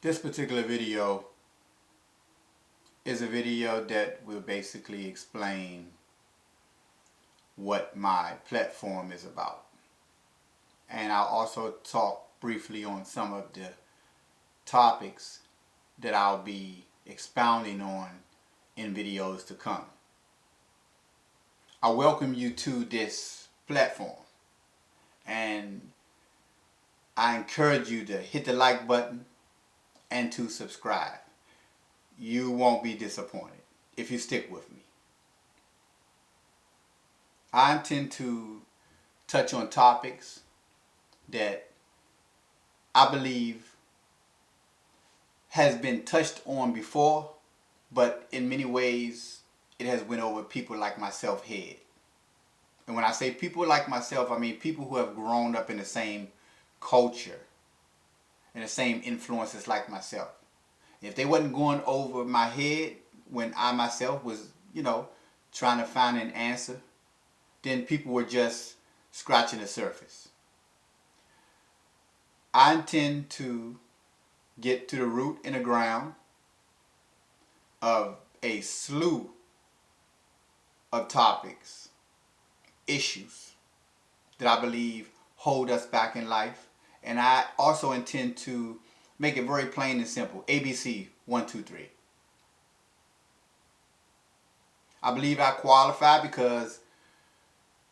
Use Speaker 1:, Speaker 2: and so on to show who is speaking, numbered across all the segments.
Speaker 1: This particular video is a video that will basically explain what my platform is about. And I'll also talk briefly on some of the topics that I'll be expounding on in videos to come. I welcome you to this platform, and I encourage you to hit the like button and to subscribe. You won't be disappointed if you stick with me. I intend to touch on topics that I believe has been touched on before, but in many ways it has went over people like myself head. And when I say people like myself, I mean people who have grown up in the same culture and the same influences like myself. If they wasn't going over my head when I myself was, trying to find an answer, then people were just scratching the surface. I intend to get to the root and the ground of a slew of topics, issues that I believe hold us back in life. And I also intend to make it very plain and simple. ABC 1, 2, 3. I believe I qualify because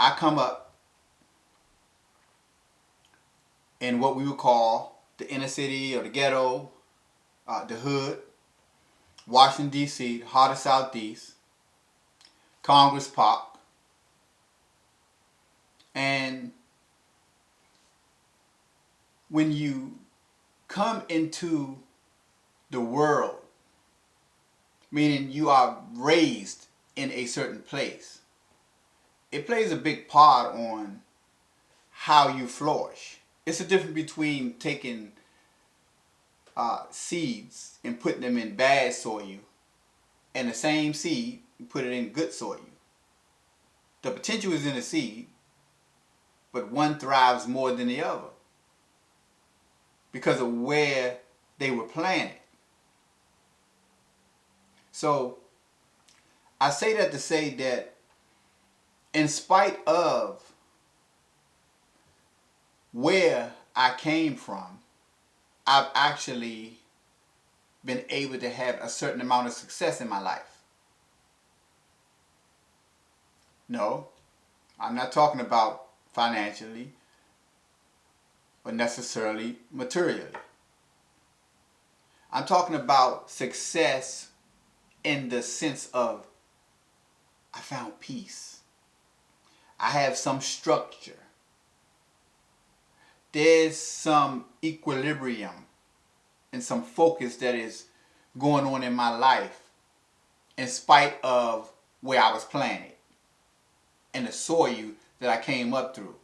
Speaker 1: I come up in what we would call the inner city or the ghetto, the hood, Washington, D.C., heart of Southeast, Congress Park. And when you come into the world, meaning you are raised in a certain place, it plays a big part on how you flourish. It's a difference between taking seeds and putting them in bad soil and the same seed and put it in good soil. The potential is in the seed, but one thrives more than the other because of where they were planted. So I say that to say that in spite of where I came from, I've actually been able to have a certain amount of success in my life. No, I'm not talking about financially or necessarily materially. I'm talking about success in the sense of I found peace. I have some structure. There's some equilibrium and some focus that is going on in my life in spite of where I was planted and the soil that I came up through.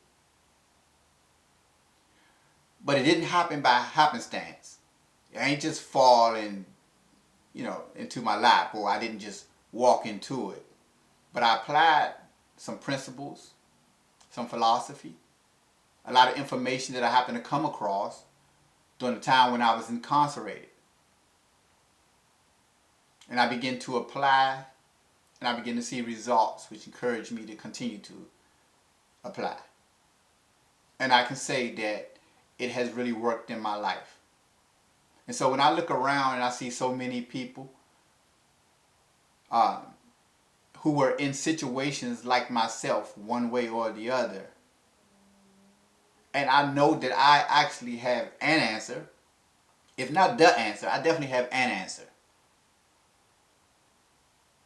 Speaker 1: But it didn't happen by happenstance. It ain't just falling, into my lap, or I didn't just walk into it. But I applied some principles, some philosophy, a lot of information that I happened to come across during the time when I was incarcerated. And I began to apply, and I began to see results which encouraged me to continue to apply. And I can say that it has really worked in my life. And so when I look around and I see so many people who were in situations like myself, one way or the other, and I know that I actually have an answer, if not the answer, I definitely have an answer.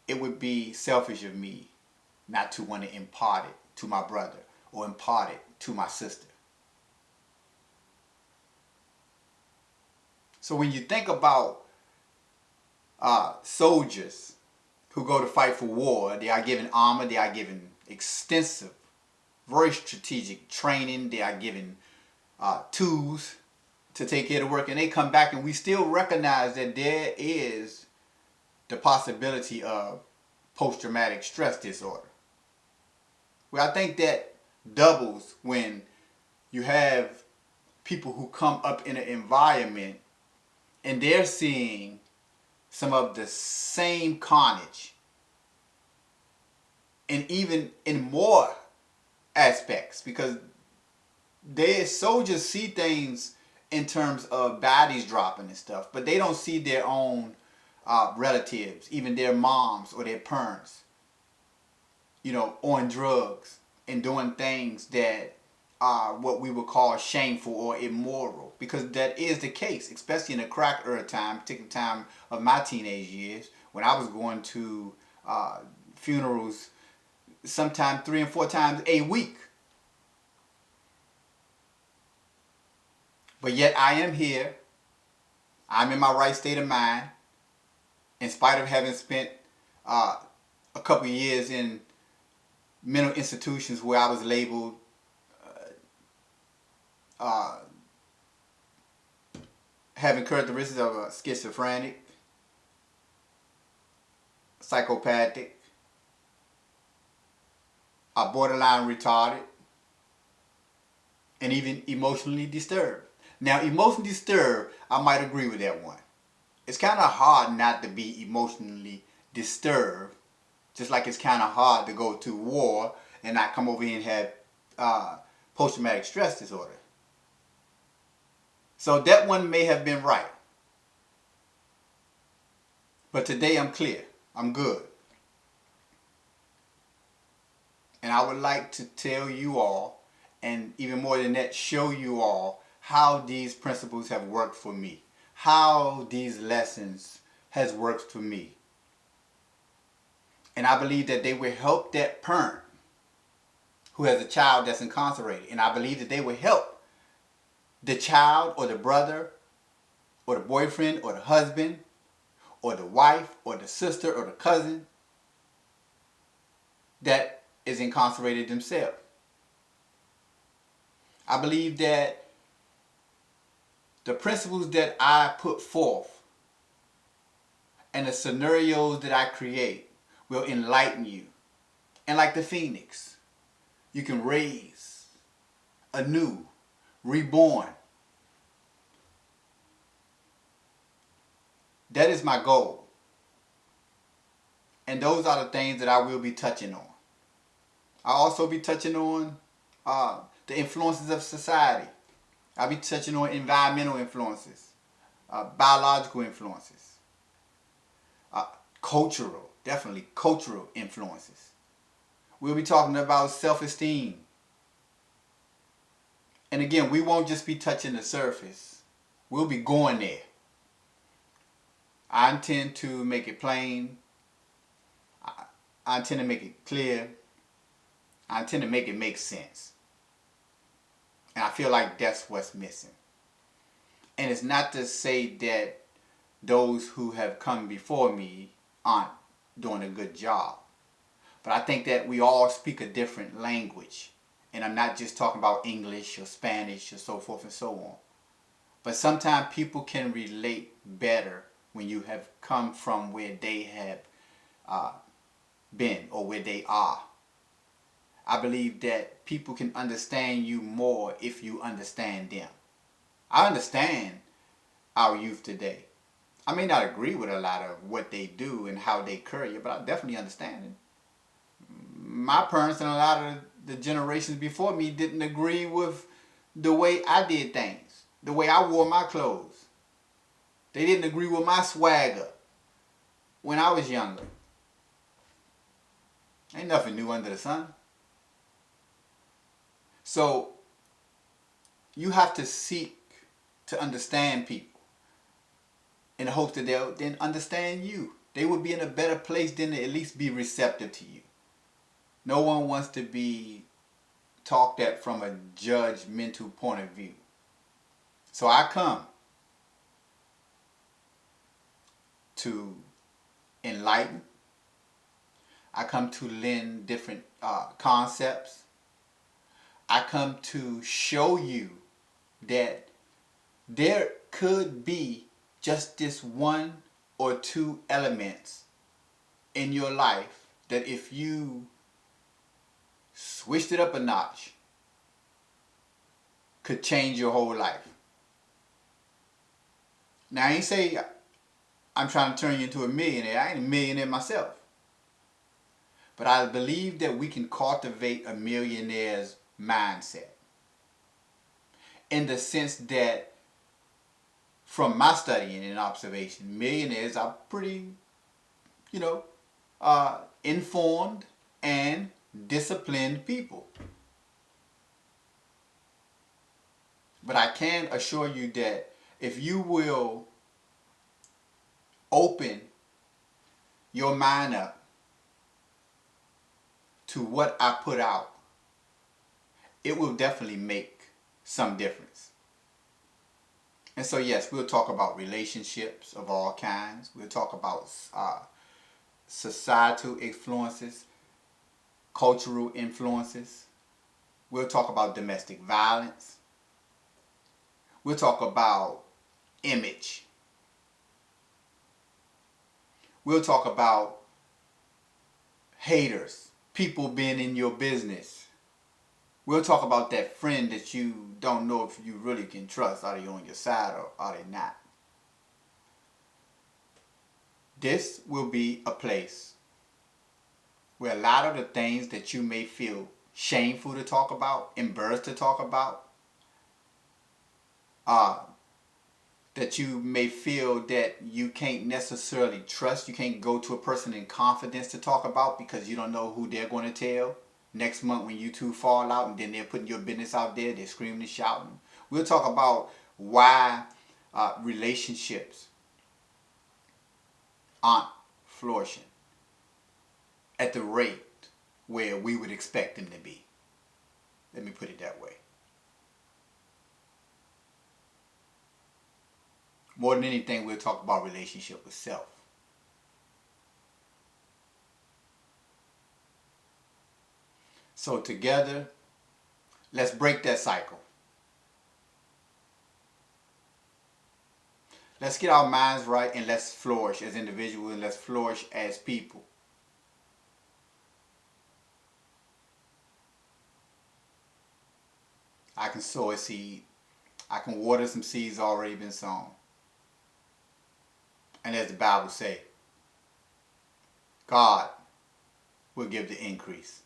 Speaker 1: It would be selfish of me not to want to impart it to my brother or impart it to my sister. So when you think about soldiers who go to fight for war, they are given armor, they are given extensive, very strategic training, they are given tools to take care of the work, and they come back and we still recognize that there is the possibility of post-traumatic stress disorder. Well, I think that doubles when you have people who come up in an environment and they're seeing some of the same carnage, and even in more aspects, because their soldiers see things in terms of bodies dropping and stuff, but they don't see their own relatives, even their moms or their parents, on drugs and doing things that are what we would call shameful or immoral. Because that is the case, especially in the crack era time, particular time of my teenage years, when I was going to funerals sometimes 3 and 4 times a week. But yet I am here. I'm in my right state of mind, in spite of having spent a couple of years in mental institutions where I was labeled having characteristics of a schizophrenic, psychopathic, borderline retarded, and even emotionally disturbed. Now, emotionally disturbed, I might agree with that one. It's kind of hard not to be emotionally disturbed, just like it's kind of hard to go to war and not come over here and have post-traumatic stress disorder. So that one may have been right. But today I'm clear. I'm good. And I would like to tell you all, and even more than that, show you all how these principles have worked for me. How these lessons has worked for me. And I believe that they will help that parent who has a child that's incarcerated. And I believe that they will help the child or the brother or the boyfriend or the husband or the wife or the sister or the cousin that is incarcerated themselves. I believe that the principles that I put forth and the scenarios that I create will enlighten you. And like the phoenix, you can raise anew, reborn. That is my goal. And those are the things that I will be touching on. I'll also be touching on the influences of society. I'll be touching on environmental influences, biological influences, cultural, definitely cultural influences. We'll be talking about self-esteem. And again, we won't just be touching the surface. We'll be going there. I intend to make it plain. I intend to make it clear. I intend to make it make sense. And I feel like that's what's missing. And it's not to say that those who have come before me aren't doing a good job. But I think that we all speak a different language. And I'm not just talking about English or Spanish or so forth and so on. But sometimes people can relate better when you have come from where they have been or where they are. I believe that people can understand you more if you understand them. I understand our youth today. I may not agree with a lot of what they do and how they carry it, but I definitely understand it. My parents and a lot of the generations before me didn't agree with the way I did things, the way I wore my clothes. They didn't agree with my swagger when I was younger. Ain't nothing new under the sun. So you have to seek to understand people in the hopes that they'll then understand you. They would be in a better place than to at least be receptive to you. No one wants to be talked at from a judgmental point of view. So I come to enlighten. I come to lend different concepts. I come to show you that there could be just this one or two elements in your life that if you switched it up a notch, could change your whole life. Now, I ain't say I'm trying to turn you into a millionaire. I ain't a millionaire myself. But I believe that we can cultivate a millionaire's mindset in the sense that, from my studying and observation, millionaires are pretty, you know, informed and disciplined people. But I can assure you that if you will open your mind up to what I put out, it will definitely make some difference. And so, yes, we'll talk about relationships of all kinds. We'll talk about societal influences, cultural influences. We'll talk about domestic violence. We'll talk about image. We'll talk about haters, people being in your business. We'll talk about that friend that you don't know if you really can trust. Are they on your side or are they not? This will be a place where a lot of the things that you may feel shameful to talk about, embarrassed to talk about, that you may feel that you can't necessarily trust. You can't go to a person in confidence to talk about because you don't know who they're going to tell. Next month when you two fall out and then they're putting your business out there, they're screaming and shouting. We'll talk about why relationships aren't flourishing at the rate where we would expect them to be. Let me put it that way. More than anything, we'll talk about relationship with self. So together, let's break that cycle. Let's get our minds right and let's flourish as individuals and let's flourish as people. I can sow a seed. I can water some seeds already been sown. And as the Bible say, God will give the increase.